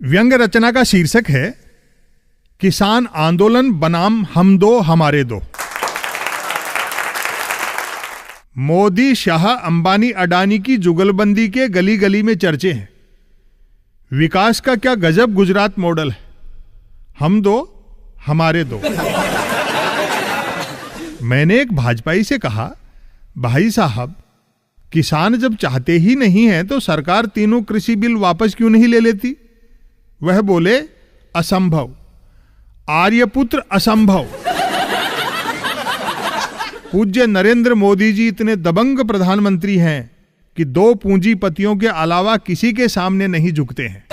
व्यंग्य रचना का शीर्षक है किसान आंदोलन बनाम हम दो हमारे दो। मोदी, शाह, अंबानी, अडानी की जुगलबंदी के गली गली में चर्चे हैं। विकास का क्या गजब गुजरात मॉडल है, हम दो हमारे दो। मैंने एक भाजपाई से कहा, भाई साहब, किसान जब चाहते ही नहीं है तो सरकार तीनों कृषि बिल वापस क्यों नहीं ले लेती? वह बोले, असंभव, आर्यपुत्र असंभव। पूज्य नरेंद्र मोदी जी इतने दबंग प्रधानमंत्री हैं कि दो पूंजीपतियों के अलावा किसी के सामने नहीं झुकते हैं।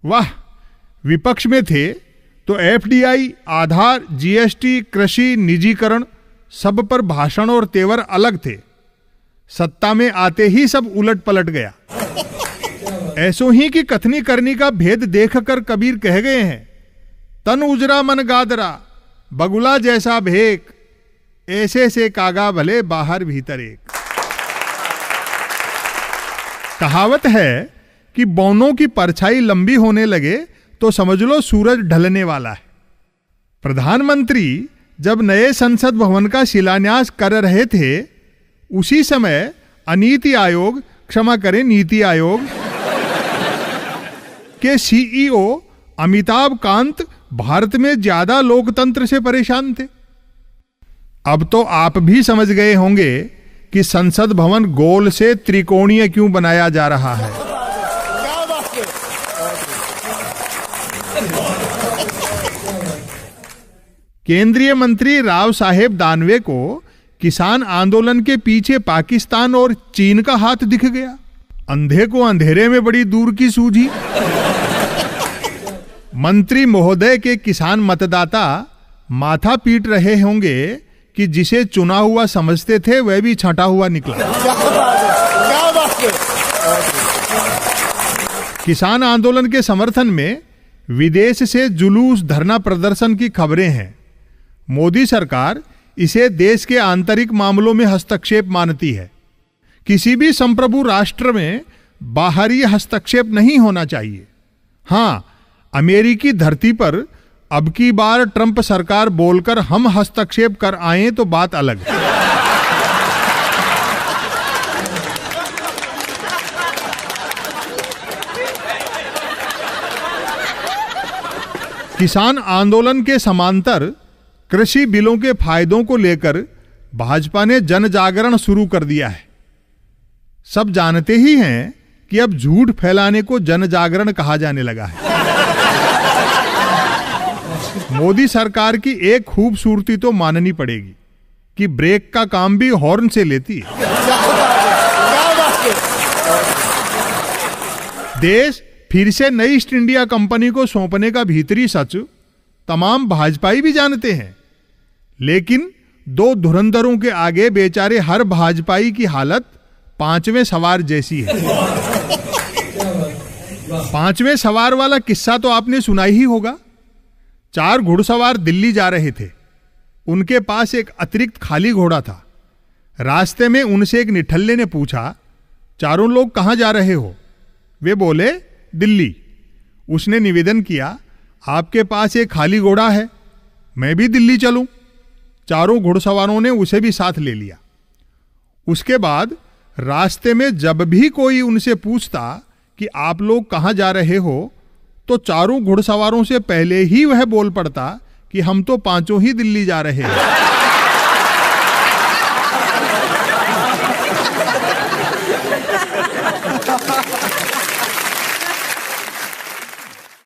वाह, विपक्ष में थे तो एफडीआई, आधार, जीएसटी, कृषि, निजीकरण, सब पर भाषण और तेवर अलग थे। सत्ता में आते ही सब उलट पलट गया। ऐसो ही की कथनी करनी का भेद देखकर कबीर कह गए हैं, तन उजरा मन गादरा, बगुला जैसा भेक, ऐसे से कागा भले बाहर भीतर एक। कहावत है कि बौनों की परछाई लंबी होने लगे तो समझ लो सूरज ढलने वाला है। प्रधानमंत्री जब नए संसद भवन का शिलान्यास कर रहे थे, उसी समय अनीति आयोग, क्षमा करें नीति आयोग के सीईओ अमिताभ कांत भारत में ज्यादा लोकतंत्र से परेशान थे। अब तो आप भी समझ गए होंगे कि संसद भवन गोल से त्रिकोणीय क्यों बनाया जा रहा है। केंद्रीय मंत्री राव साहेब दानवे को किसान आंदोलन के पीछे पाकिस्तान और चीन का हाथ दिख गया। अंधे को अंधेरे में बड़ी दूर की सूझी। मंत्री महोदय के किसान मतदाता माथा पीट रहे होंगे कि जिसे चुना हुआ समझते थे वह भी छंटा हुआ निकला। किसान आंदोलन के समर्थन में विदेश से जुलूस, धरना प्रदर्शन की खबरें हैं। मोदी सरकार इसे देश के आंतरिक मामलों में हस्तक्षेप मानती है। किसी भी संप्रभु राष्ट्र में बाहरी हस्तक्षेप नहीं होना चाहिए। हां, अमेरिकी धरती पर अब की बार ट्रंप सरकार बोलकर हम हस्तक्षेप कर आए तो बात अलग है। किसान आंदोलन के समांतर कृषि बिलों के फायदों को लेकर भाजपा ने जन जागरण शुरू कर दिया है। सब जानते ही हैं कि अब झूठ फैलाने को जन जागरण कहा जाने लगा है। मोदी सरकार की एक खूबसूरती तो माननी पड़ेगी कि ब्रेक का काम भी हॉर्न से लेती है। देश फिर से नई ईस्ट इंडिया कंपनी को सौंपने का भीतरी सच तमाम भाजपाई भी जानते हैं, लेकिन दो धुरंधरों के आगे बेचारे हर भाजपाई की हालत पांचवें सवार जैसी है। पांचवें सवार वाला किस्सा तो आपने सुना ही होगा। 4 घुड़सवार दिल्ली जा रहे थे। उनके पास एक अतिरिक्त खाली घोड़ा था। रास्ते में उनसे एक निठल्ले ने पूछा, चारों लोग कहां जा रहे हो? वे बोले, दिल्ली। उसने निवेदन किया, आपके पास एक खाली घोड़ा है, मैं भी दिल्ली चलूं। चारों घुड़सवारों ने उसे भी साथ ले लिया। उसके बाद रास्ते में जब भी कोई उनसे पूछता कि आप लोग कहां जा रहे हो, तो चारों घुड़सवारों से पहले ही वह बोल पड़ता कि हम तो पांचों ही दिल्ली जा रहे हैं।